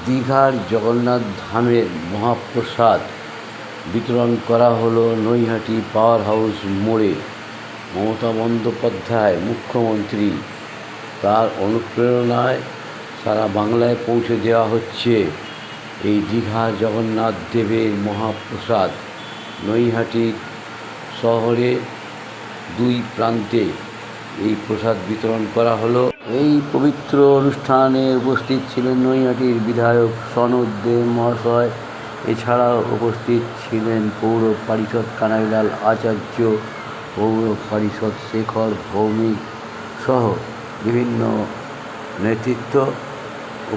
দীঘার জগন্নাথ ধামের মহাপ্রসাদ বিতরণ করা হলো নৈহাটি পাওয়ার হাউস মোড়ে। মমতা বন্দ্যোপাধ্যায় মুখ্যমন্ত্রী, তার অনুপ্রেরণায় সারা বাংলায় পৌঁছে দেওয়া হচ্ছে এই দীঘা জগন্নাথ দেবের মহাপ্রসাদ। নৈহাটি শহরে দুই প্রান্তে এই প্রসাদ বিতরণ করা হলো। এই পবিত্র অনুষ্ঠানে উপস্থিত ছিলেন নৈহাটির বিধায়ক সনদ দে মহাশয়। এছাড়াও উপস্থিত ছিলেন পৌর পরিষদ কানাইলাল আচার্য, পৌর পরিষদ শেখর ভৌমিক সহ বিভিন্ন নেতৃত্ব।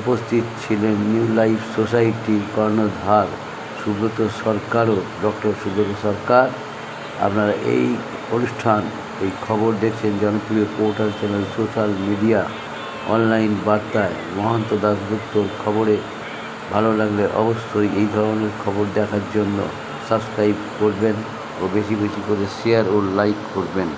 উপস্থিত ছিলেন নিউ লাইফ সোসাইটির কর্ণধার সুব্রত সরকারও, ডক্টর সুব্রত সরকার। আপনারা এই অনুষ্ঠান, এই খবর দেখছেন জনপ্রিয় portal channel social media online বার্তায় মহান্ত দাশগুপ্তর খবরে। ভালো লাগলে অবশ্যই এই ধরনের খবর দেখার জন্য সাবস্ক্রাইব করবেন ও বেশি বেশি করে শেয়ার ও লাইক করবেন।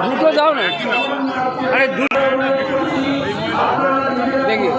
দুটো দাও না, আরে দুটো দেখি।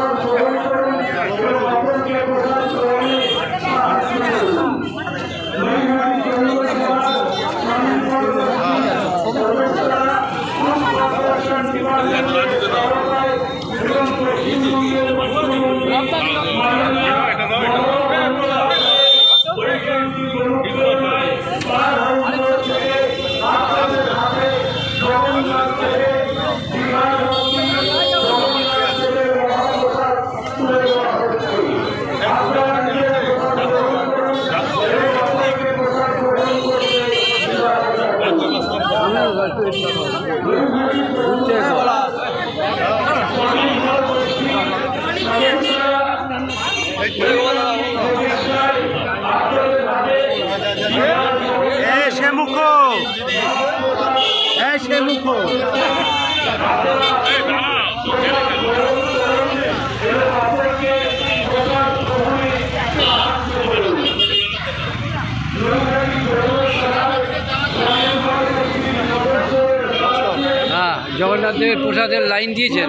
জগন্নাথ দেবের প্রসাদের লাইন দিয়েছেন।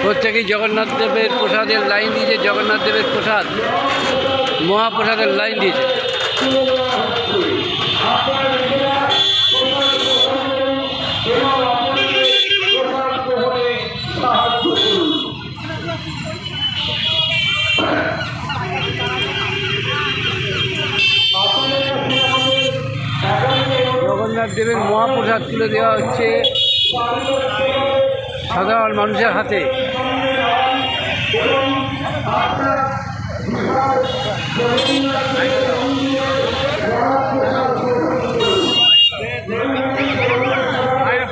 প্রত্যেকেই জগন্নাথ দেবের প্রসাদের লাইন দিয়েছে। জগন্নাথ দেবের প্রসাদ মহাপ্রসাদের লাইন দিয়েছে। জগন্নাথ দেবের মহাপ্রসাদ তুলে দেওয়া হচ্ছে সাধারণ মানুষের হাতে।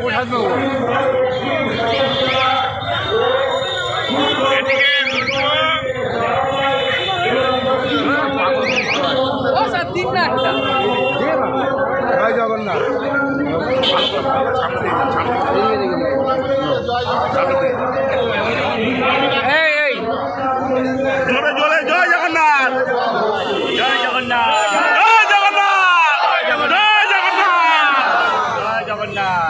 প্রসাদ জগন্নাথ জয় জগন্নাথ, জয় জগন্নাথ, জয় জগন্নাথ, জয় জগন্নাথ, জয় জগন্নাথ।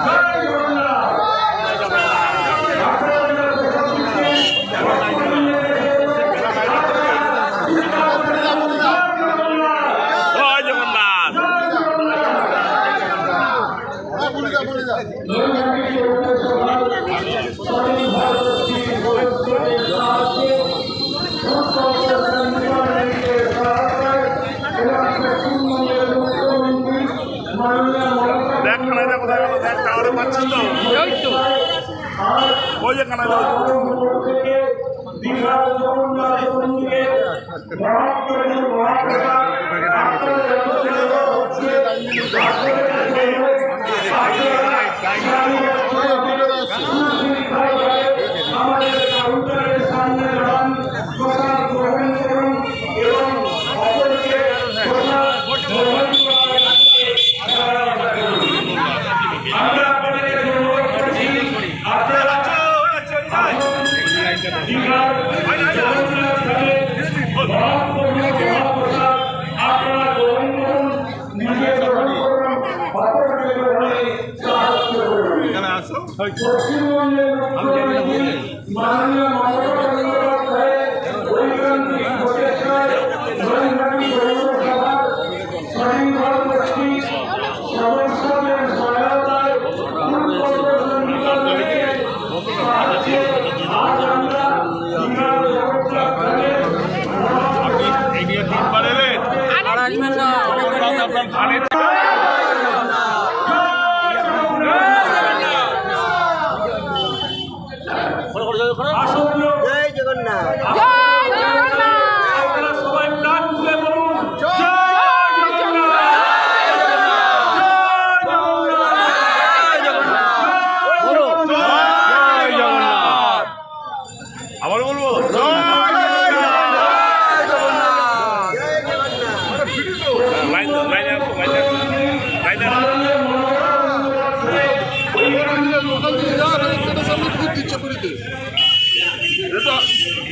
আবার বলবো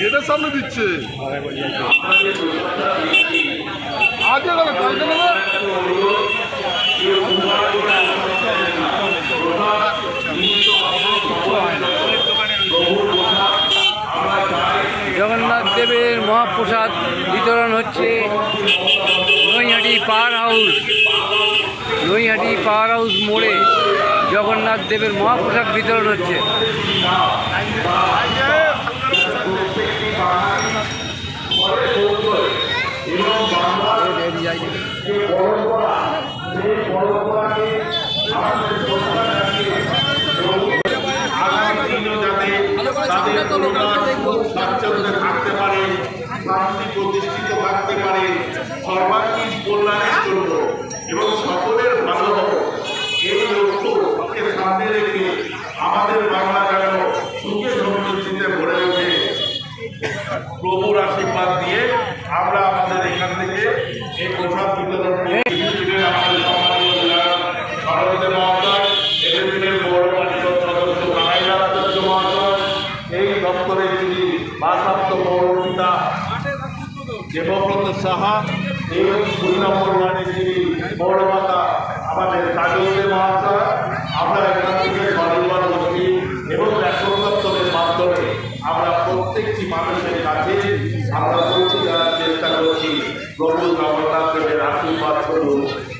এটা সামনে দিচ্ছে আগে গেল কালকে নেবে জগন্নাথ দেবের মহাপ্রসাদ বিতরণ হচ্ছে নৈহাটি পাওয়ার হাউস মোড়ে জগন্নাথ দেবের মহাপ্রসাদ বিতরণ হচ্ছে। বাচ্চাদের থাকতে পারে, শান্তি প্রতিষ্ঠিত থাকতে পারে, সর্বাঙ্গীন কল্যাণের জন্য এবং সকলের ভালো এই লক্ষ্যকে সামনে রেখে আমাদের বাংলা যেন সুখে সমৃদ্ধিতে ভরে ওঠে প্রভুর আশীর্বাদ দিয়ে আমরা আমাদের এখান থেকে এই প্রসাদ বিতরণ আমাদের সম্মানীয় ভারতের মহাশয় এদের বড় পরিষদ সদস্য আচার্য মহাশয় এই দপ্তরের যিনি ভারপ্রাপ্ত পৌরপিতা দেবব্রত সাহা এবং ২ নম্বর ওয়ার্ডের যিনি পৌরমাতা আমাদের কাজলদেব মহাশয়, আমরা এখান থেকে স্বনির্ভর করছি এবং রেশন দপ্তরের মাধ্যমে আমরা প্রত্যেকটি মানুষের কাছে আমরা পৌঁছে দেওয়ার চেষ্টা করছি প্রভু জগন্নাথ দেবের আশীর্বাদ করুন।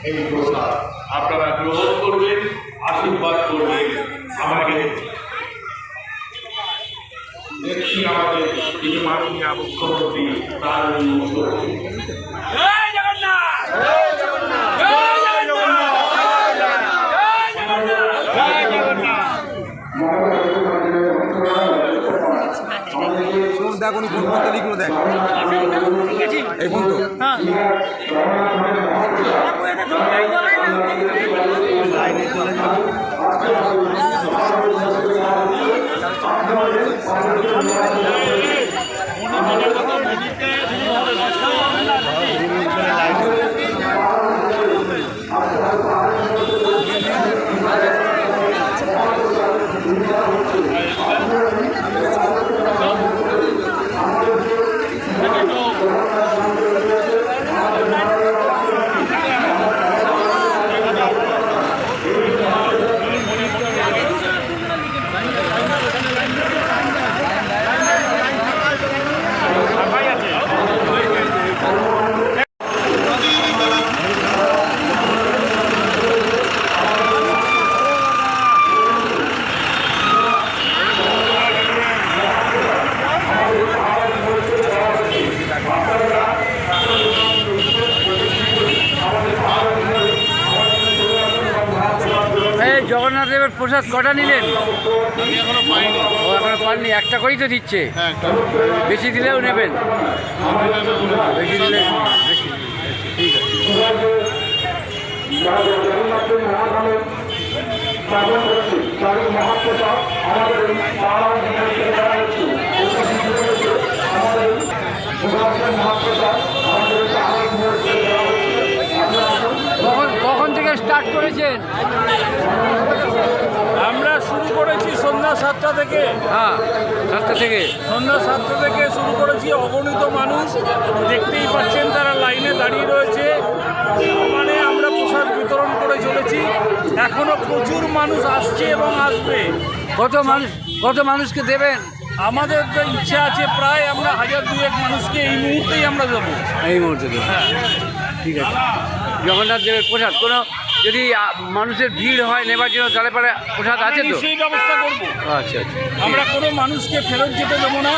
এই প্রসাদ আপনারা গ্রহণ করবেন, আশীর্বাদ করবেন। আমাকে দেখছি আমাদের যিনি মাননীয় মুখ্যমন্ত্রী তার দেখ উনি কোন ফোনটা লিখলো দেখ এই ফোন তো লাইনে চলে যাবে জগন্নাথ দেবের প্রসাদ কটা নিলেন? আমি এখনো পাইনি। ও এখনো পাননি, একটা করেই তো দিচ্ছে। হ্যাঁ, বেশি দিলেও নেবেন? বেশি দিলে বেশি, ঠিক আছে। কখন থেকে স্টার্ট করেছেন? আমরা শুরু করেছি সন্ধ্যা ৭টা থেকে। হ্যাঁ, 7টা থেকে। সন্ধ্যা ৭টা থেকে শুরু করেছি। অগণিত মানুষ দেখতেই পাচ্ছেন, তারা লাইনে দাঁড়িয়ে রয়েছে। মানে আমরা প্রসাদ বিতরণ করে চলেছি। এখনও প্রচুর মানুষ আসছে এবং আসবে। কত মানুষকে দেবেন? আমাদের তো ইচ্ছা আছে প্রায় আমরা 1000-2 মানুষকে এই মুহূর্তেই আমরা দেবো। এই মুহূর্তে দেবেন? হ্যাঁ, ঠিক আছে। জগন্নাথ দেবের প্রসাদ কোনো যদি মানুষের ভিড় হয় নেবার জন্য তাহলে পরে প্রসাদ আছে তো? সেই ব্যবস্থা করবো। আচ্ছা আচ্ছা। আমরা কোনো মানুষকে ফেরত যেতে দেবো না।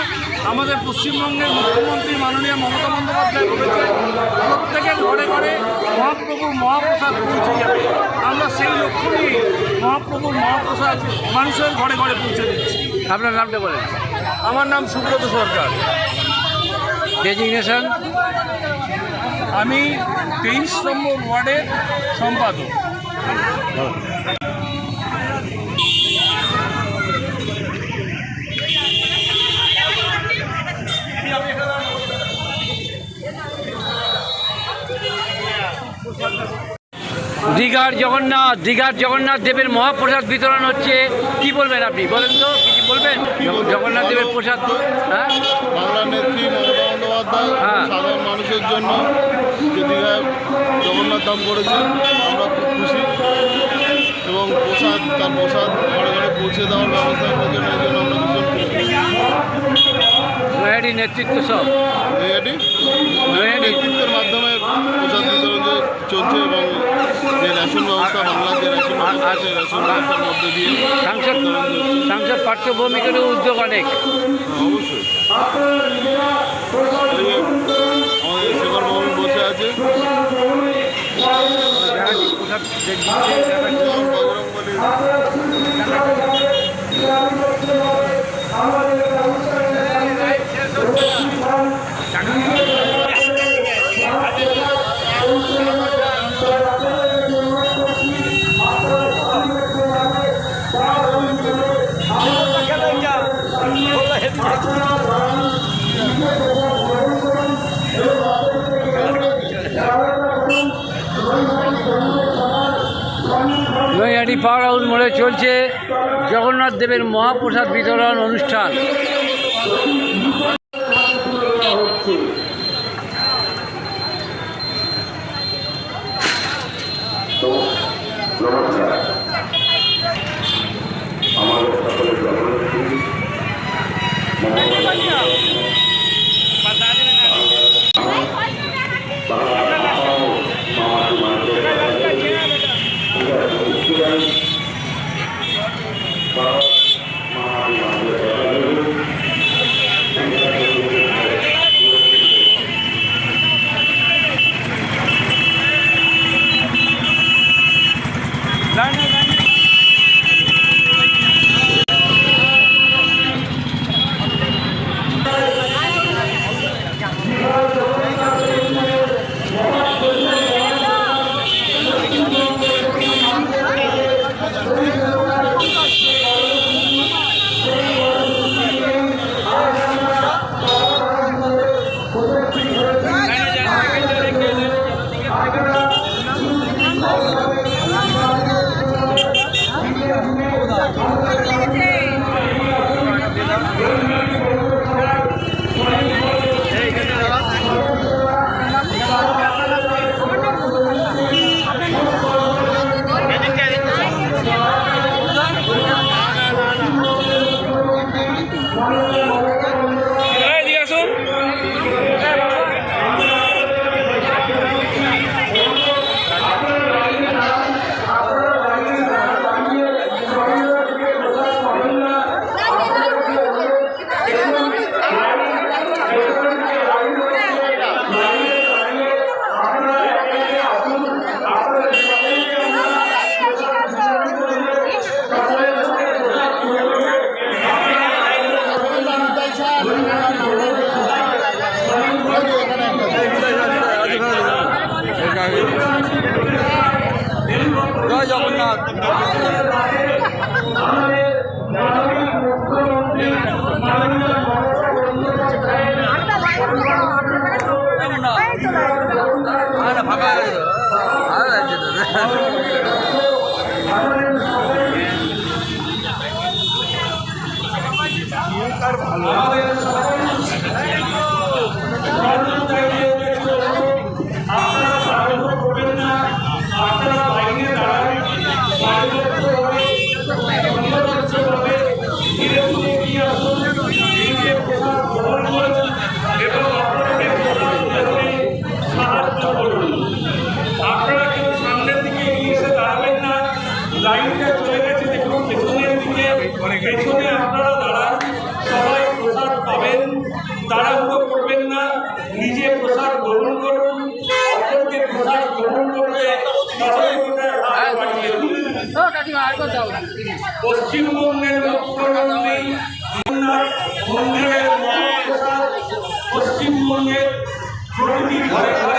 আমাদের পশ্চিমবঙ্গের মুখ্যমন্ত্রী মাননীয় মমতা বন্দ্যোপাধ্যায় বলেছেন প্রত্যেকের ঘরে ঘরে মহাপ্রভুর মহাপ্রসাদ পৌঁছে যাবে। আমরা সেই লক্ষ্য নিয়ে মহাপ্রভুর মহাপ্রসাদ মানুষের ঘরে ঘরে পৌঁছে দিচ্ছি। আপনার নামটা বলেন। আমার নাম সুব্রত সরকার। ডেজিগনেশন? আমি 23 নম্বর ওয়ার্ডের সম্পাদক। দীঘার জগন্নাথ দেবের মহাপ্রসাদ বিতরণ হচ্ছে, কি বলবেন আপনি? বলেন তো, কিছু বলবেন? জগন্নাথ দেবের প্রসাদ, হ্যাঁ, বাংলার নেত্রী মমতা বন্দ্যোপাধ্যায় হ্যাঁ। সাধারণ মানুষের জন্য যে দীঘায় জগন্নাথ ধাম করেছেন আমরা খুব খুশি এবং তার প্রসাদ ঘরে ঘরে পৌঁছে দেওয়ার ব্যবস্থা করার জন্য এই জন্য আমরা ভীষণ খুশি। নৈহাটি নেতৃত্ব সব নৈহাটি নেতৃত্বের মাধ্যমে প্রসাদ বিতরণ যে চলছে এবং যে রেশন ব্যবস্থা বাংলার যে রেশন ব্যবস্থা আছে রেশন ব্যবস্থার মধ্যে দিয়ে সাংসদ পার্থ ভৌমিকেরও উদ্যোগ অনেক। অবশ্যই আমাদের শেখর বাবু বসে আছে নৈহাটি পাওয়ার হাউস মোড়ে চলছে জগন্নাথ দেবের মহাপ্রসাদ বিতরণ অনুষ্ঠান। জয় জগন্নাথ। পশ্চিমবঙ্গের মুখ্যমন্ত্রী মন্দিরের পশ্চিমবঙ্গের প্রতিটি ঘরে